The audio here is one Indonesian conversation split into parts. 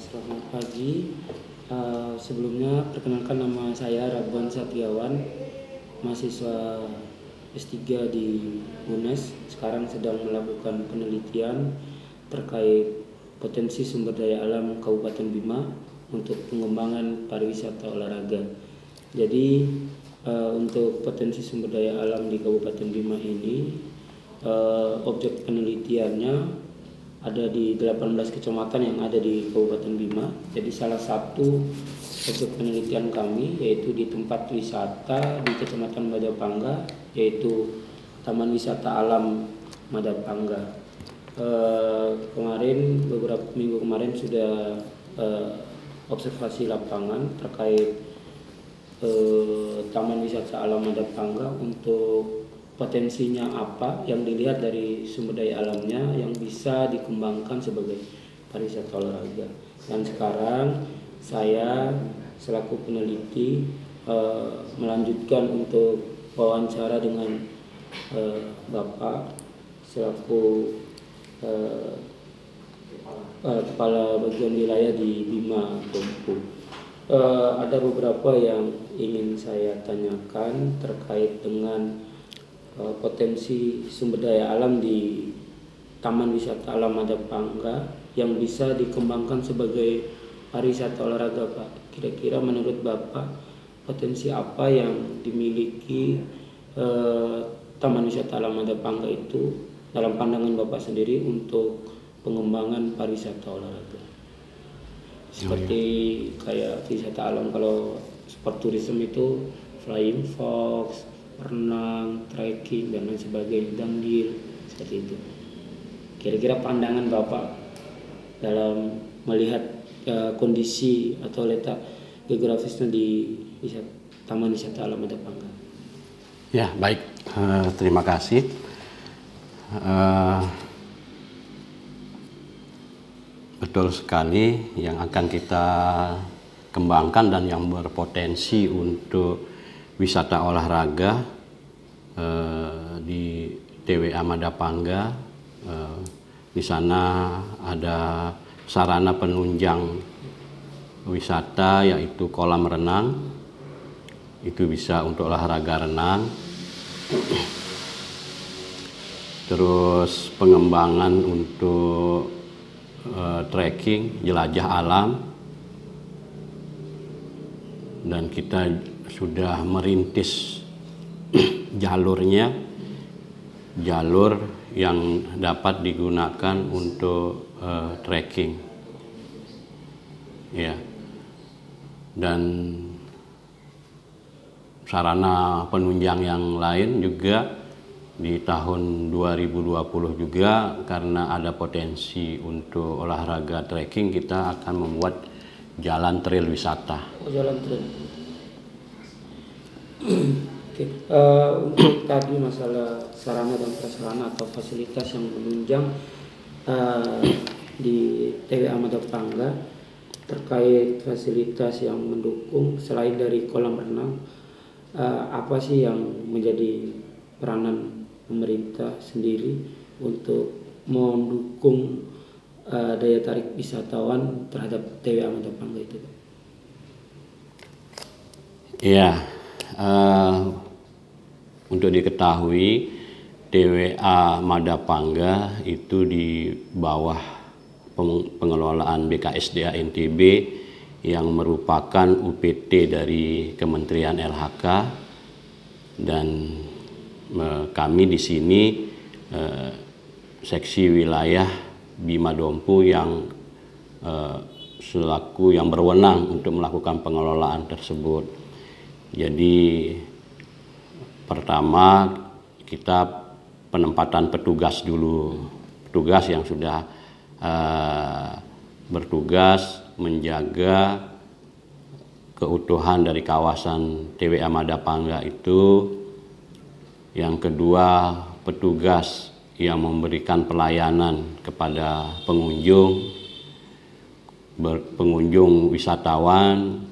Selamat pagi. Sebelumnya perkenalkan nama saya Radwan Satiawan, mahasiswa S3 di UNES. Sekarang sedang melakukan penelitian terkait potensi sumber daya alam Kabupaten Bima untuk pengembangan pariwisata olahraga. Jadi untuk potensi sumber daya alam di Kabupaten Bima ini, objek penelitiannya ada di 18 kecamatan yang ada di Kabupaten Bima. Jadi salah satu objek penelitian kami yaitu di tempat wisata di Kecamatan Madapangga, yaitu Taman Wisata Alam Madapangga. Kemarin beberapa minggu kemarin sudah observasi lapangan terkait Taman Wisata Alam Madapangga untuk potensinya apa yang dilihat dari sumber daya alamnya yang bisa dikembangkan sebagai pariwisata olahraga. Dan sekarang saya selaku peneliti melanjutkan untuk wawancara dengan Bapak selaku kepala bagian wilayah di Bima Dompu. Ada beberapa yang ingin saya tanyakan terkait dengan potensi sumber daya alam di Taman Wisata Alam Madapangga yang bisa dikembangkan sebagai pariwisata olahraga, Pak. Kira-kira menurut Bapak potensi apa yang dimiliki Taman Wisata Alam Madapangga itu dalam pandangan Bapak sendiri untuk pengembangan pariwisata olahraga? Seperti kayak wisata alam, kalau sport tourism itu flying fox, renang, trekking, dan lain sebagainya, downhill, seperti itu. Kira-kira pandangan Bapak dalam melihat kondisi atau letak geografisnya di Taman Wisata Alam Madapangga? Ya, baik. Terima kasih. Betul sekali, yang akan kita kembangkan dan yang berpotensi untuk wisata olahraga di TWA Madapangga. Di sana ada sarana penunjang wisata yaitu kolam renang. Itu bisa untuk olahraga renang. Terus pengembangan untuk trekking, jelajah alam. Dan kita sudah merintis jalurnya, jalur yang dapat digunakan untuk trekking, ya. Dan sarana penunjang yang lain juga di tahun 2020 juga, karena ada potensi untuk olahraga trekking, kita akan membuat jalan trail wisata. Jalan trail. Oke. Untuk tadi masalah sarana dan prasarana atau fasilitas yang menunjang di TWA Madapangga, terkait fasilitas yang mendukung selain dari kolam renang, apa sih yang menjadi peranan pemerintah sendiri untuk mendukung daya tarik wisatawan terhadap TWA Madapangga itu? Ya, untuk diketahui TWA Madapangga itu di bawah pengelolaan BKSDA NTB yang merupakan UPT dari Kementerian LHK, dan kami di sini seksi wilayah Bima Dompu yang selaku yang berwenang untuk melakukan pengelolaan tersebut. Jadi pertama kita penempatan petugas dulu, petugas yang sudah bertugas menjaga keutuhan dari kawasan TWA Madapangga itu. Yang kedua, petugas yang memberikan pelayanan kepada pengunjung wisatawan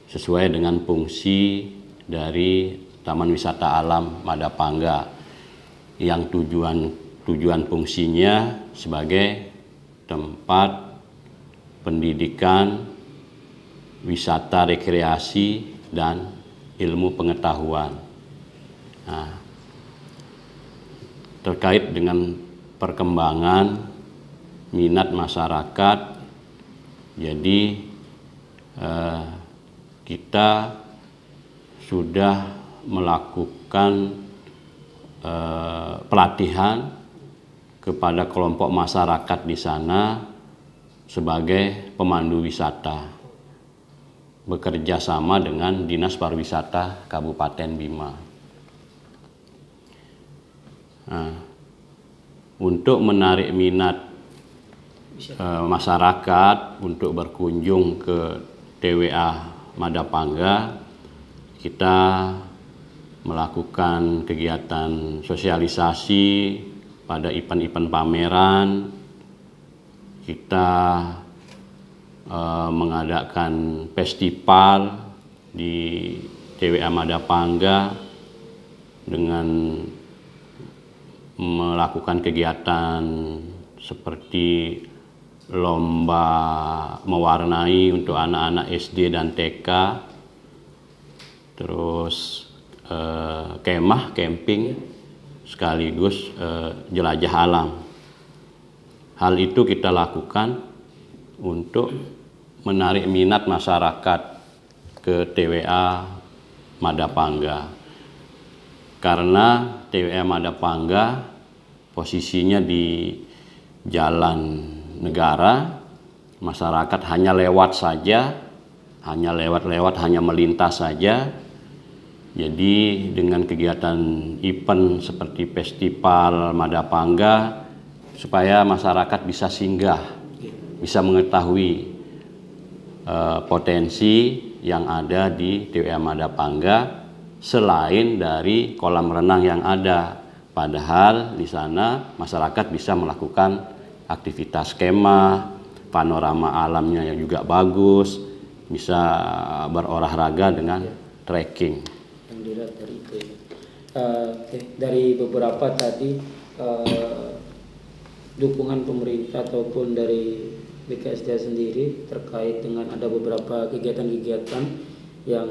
sesuai dengan fungsi dari Taman Wisata Alam Madapangga, yang tujuan fungsinya sebagai tempat pendidikan, wisata rekreasi, dan ilmu pengetahuan. Nah, terkait dengan perkembangan minat masyarakat, jadi kita sudah melakukan pelatihan kepada kelompok masyarakat di sana sebagai pemandu wisata, bekerja sama dengan Dinas Pariwisata Kabupaten Bima. Nah, untuk menarik minat masyarakat untuk berkunjung ke TWA Madapangga, kita melakukan kegiatan sosialisasi pada event-event pameran. Kita mengadakan festival di TWA Madapangga dengan melakukan kegiatan seperti lomba mewarnai untuk anak-anak SD dan TK, terus kemah, camping, sekaligus jelajah alam. Hal itu kita lakukan untuk menarik minat masyarakat ke TWA Madapangga. Karena TWA Madapangga posisinya di jalan negara, masyarakat hanya lewat saja, hanya melintas saja. Jadi dengan kegiatan event seperti festival Madapangga, supaya masyarakat bisa singgah, bisa mengetahui potensi yang ada di TWA Madapangga selain dari kolam renang yang ada. Padahal di sana masyarakat bisa melakukan aktivitas kemah, panorama alamnya yang juga bagus, bisa berolahraga dengan trekking. Yang dilihat dari itu ya. Dari beberapa tadi dukungan pemerintah ataupun dari BKSDA sendiri terkait dengan ada beberapa kegiatan-kegiatan yang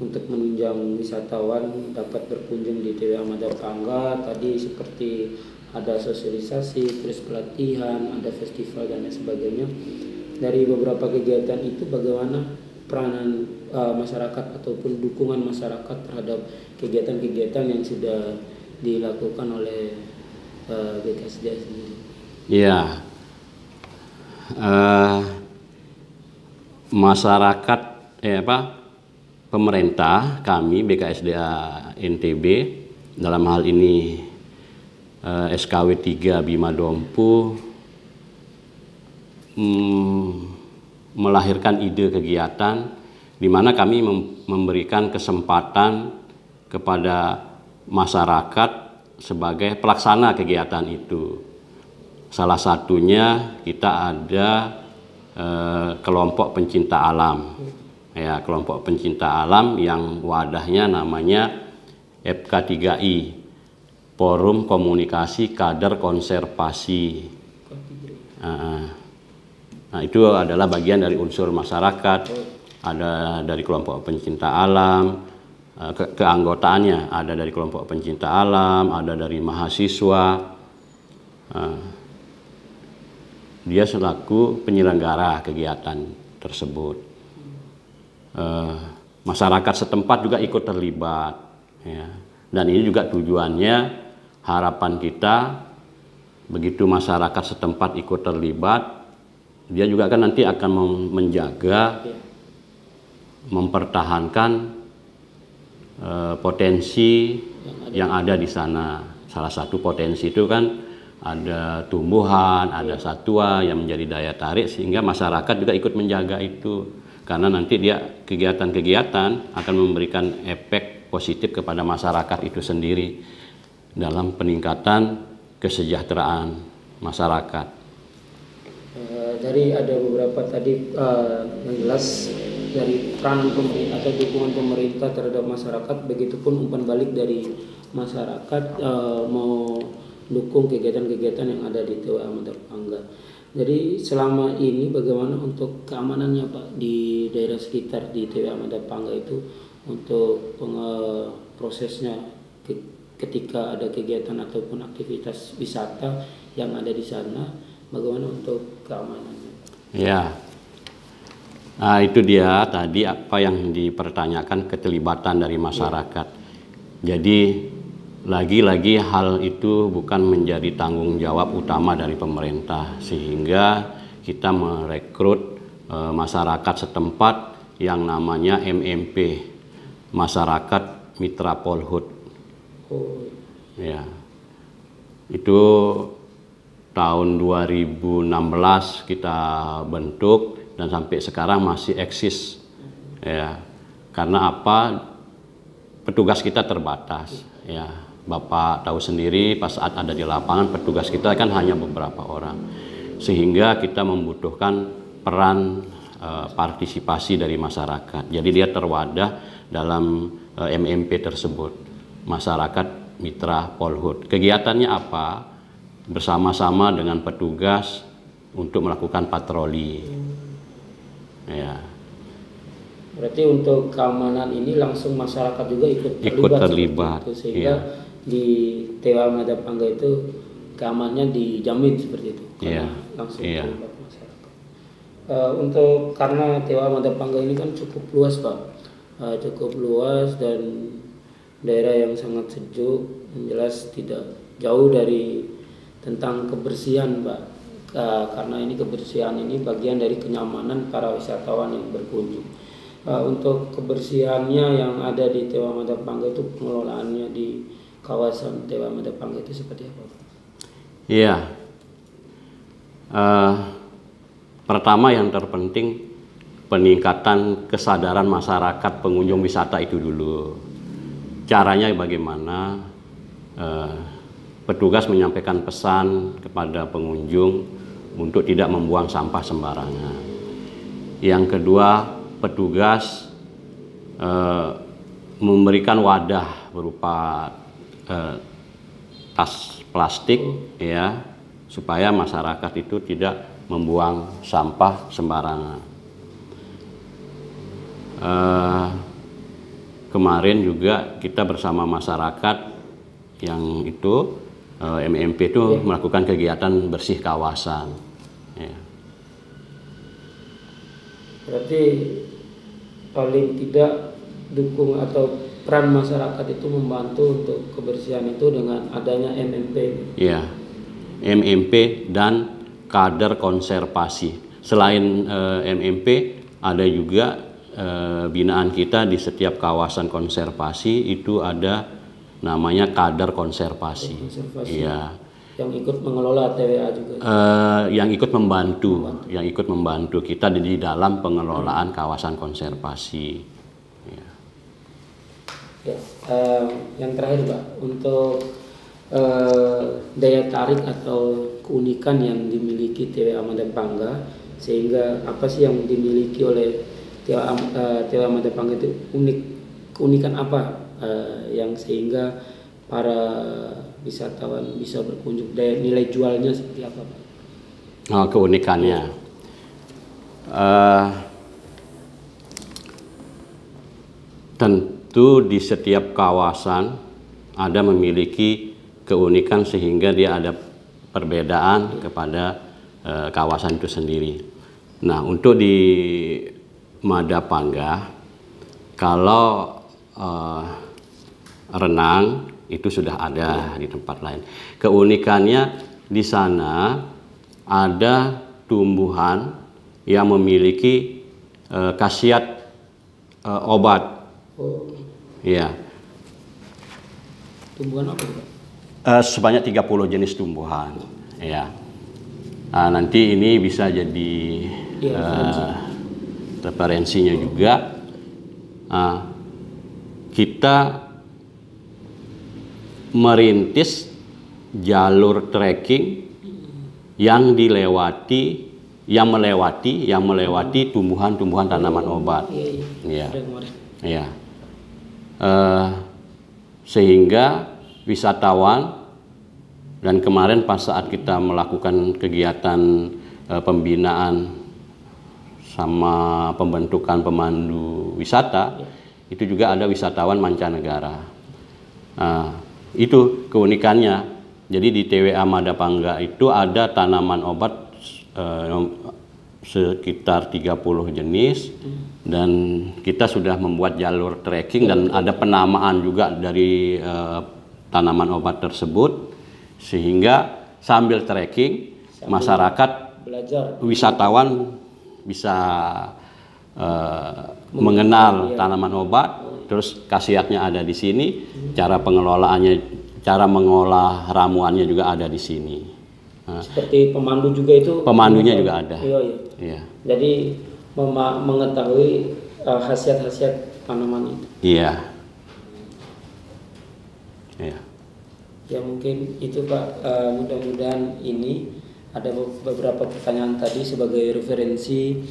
untuk menunjang wisatawan dapat berkunjung di TWA Madapangga. Tadi seperti ada sosialisasi, terus pelatihan, ada festival dan lain sebagainya. Dari beberapa kegiatan itu bagaimana peranan masyarakat ataupun dukungan masyarakat terhadap kegiatan-kegiatan yang sudah dilakukan oleh BKSDA sendiri? Ya, masyarakat pemerintah kami BKSDA NTB dalam hal ini SKW 3 Bima Dompu melahirkan ide kegiatan di mana kami memberikan kesempatan kepada masyarakat sebagai pelaksana kegiatan itu. Salah satunya kita ada kelompok pencinta alam. Ya, kelompok pencinta alam yang wadahnya namanya FK3I, Forum Komunikasi Kader Konservasi. Nah, itu adalah bagian dari unsur masyarakat, ada dari kelompok pencinta alam, keanggotaannya ada dari kelompok pencinta alam, ada dari mahasiswa. Dia selaku penyelenggara kegiatan tersebut. Masyarakat setempat juga ikut terlibat, ya. Dan ini juga tujuannya, harapan kita begitu masyarakat setempat ikut terlibat, dia juga kan nanti akan menjaga, mempertahankan potensi yang ada di sana. Salah satu potensi itu kan ada tumbuhan, ada satwa yang menjadi daya tarik sehingga masyarakat juga ikut menjaga itu. Karena nanti dia kegiatan-kegiatan akan memberikan efek positif kepada masyarakat itu sendiri dalam peningkatan kesejahteraan masyarakat. Dari ada beberapa tadi yang jelas dari peranan pemerintah atau dukungan pemerintah terhadap masyarakat, begitupun umpan balik dari masyarakat mau dukung kegiatan-kegiatan yang ada di TWA Madapangga. Jadi selama ini bagaimana untuk keamanannya Pak di daerah sekitar di TWA Madapangga itu untuk prosesnya ketika ada kegiatan ataupun aktivitas wisata yang ada di sana, bagaimana untuk keamanannya? Ya, nah, itu dia tadi apa yang dipertanyakan, keterlibatan dari masyarakat. Jadi lagi-lagi hal itu bukan menjadi tanggung jawab utama dari pemerintah, sehingga kita merekrut masyarakat setempat yang namanya MMP, Masyarakat Mitra Polhut. Ya, itu tahun 2016 kita bentuk dan sampai sekarang masih eksis. Ya, karena apa? Petugas kita terbatas. Ya, Bapak tahu sendiri pas saat ada di lapangan petugas kita kan hanya beberapa orang, sehingga kita membutuhkan peran partisipasi dari masyarakat. Jadi dia terwadah dalam MMP tersebut, Masyarakat Mitra Polhut. Kegiatannya apa? Bersama-sama dengan petugas untuk melakukan patroli. Ya. Berarti untuk keamanan ini langsung masyarakat juga ikut terlibat itu, sehingga di TWA Madapangga itu keamanannya dijamin seperti itu karena langsung terlibat masyarakat. Untuk karena TWA Madapangga ini kan cukup luas Pak, cukup luas dan daerah yang sangat sejuk, yang jelas tidak jauh dari tentang kebersihan Pak. Karena ini kebersihan ini bagian dari kenyamanan para wisatawan yang berkunjung. Untuk kebersihannya yang ada di TWA Madapangga itu, pengelolaannya di kawasan TWA Madapangga itu seperti apa Pak? Iya, pertama yang terpenting peningkatan kesadaran masyarakat pengunjung wisata itu dulu. Caranya bagaimana? Petugas menyampaikan pesan kepada pengunjung untuk tidak membuang sampah sembarangan. Yang kedua, petugas memberikan wadah berupa tas plastik, ya, supaya masyarakat itu tidak membuang sampah sembarangan. Kemarin juga kita bersama masyarakat yang itu MMP itu melakukan kegiatan bersih kawasan. Ya. Berarti paling tidak dukung atau peran masyarakat itu membantu untuk kebersihan itu dengan adanya MMP. Ya, MMP dan kader konservasi. Selain MMP, ada juga binaan kita di setiap kawasan konservasi itu ada namanya kader konservasi. Iya. Yang ikut mengelola TWA juga. Yang ikut membantu kita di dalam pengelolaan kawasan konservasi. Ya. Ya, yang terakhir Pak, untuk daya tarik atau keunikan yang dimiliki TWA Madapangga, sehingga apa sih yang dimiliki oleh TWA Madapangga itu unik, keunikan apa yang sehingga para wisatawan bisa berkunjung, daya nilai jualnya seperti apa Pak? Oh, keunikannya. Tentu di setiap kawasan ada memiliki keunikan sehingga dia ada perbedaan kepada kawasan itu sendiri. Nah, untuk di Madapangga, kalau renang itu sudah ada di tempat lain. Keunikannya di sana ada tumbuhan yang memiliki khasiat obat. Ya. Tumbuhan apa Pak? Sebanyak 30 jenis tumbuhan. Ya. Nanti ini bisa jadi referensinya juga. Kita merintis jalur trekking yang melewati tumbuhan-tumbuhan tanaman obat. Iya. Sehingga wisatawan, dan kemarin pas saat kita melakukan kegiatan pembinaan sama pembentukan pemandu wisata, itu juga ada wisatawan mancanegara. Itu keunikannya. Jadi di TWA Madapangga itu ada tanaman obat sekitar 30 jenis, dan kita sudah membuat jalur trekking dan ada penamaan juga dari tanaman obat tersebut, sehingga sambil trekking masyarakat belajar, wisatawan bisa mengenal tanaman obat, terus khasiatnya ada di sini, cara pengelolaannya, cara mengolah ramuannya juga ada di sini. Seperti pemandu juga itu. Pemandunya juga ada. Iya. Iya. Jadi mengetahui khasiat-khasiat tanaman itu. Iya. Iya. Ya mungkin itu Pak, mudah-mudahan ini ada beberapa pertanyaan tadi sebagai referensi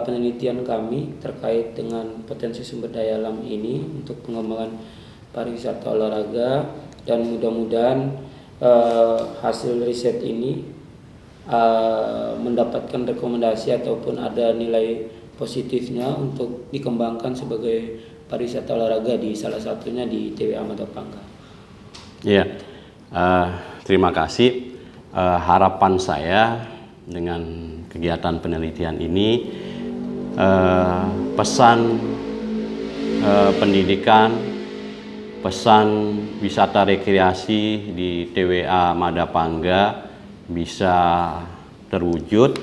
penelitian kami terkait dengan potensi sumber daya alam ini untuk pengembangan pariwisata olahraga, dan mudah-mudahan hasil riset ini mendapatkan rekomendasi ataupun ada nilai positifnya untuk dikembangkan sebagai pariwisata olahraga di salah satunya di TWA Madapangga. Iya, terima kasih. Harapan saya dengan kegiatan penelitian ini, pesan pendidikan, pesan wisata rekreasi di TWA Madapangga bisa terwujud,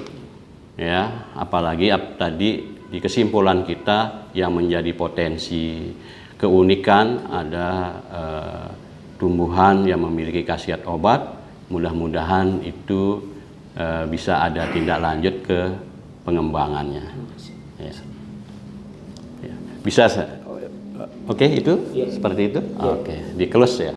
ya. Apalagi tadi di kesimpulan kita yang menjadi potensi keunikan ada tumbuhan yang memiliki khasiat obat. Mudah-mudahan itu bisa ada tindak lanjut ke pengembangannya. Ya. Ya. Bisa, oke itu? Ya. Seperti itu? Ya. Oke, di close ya.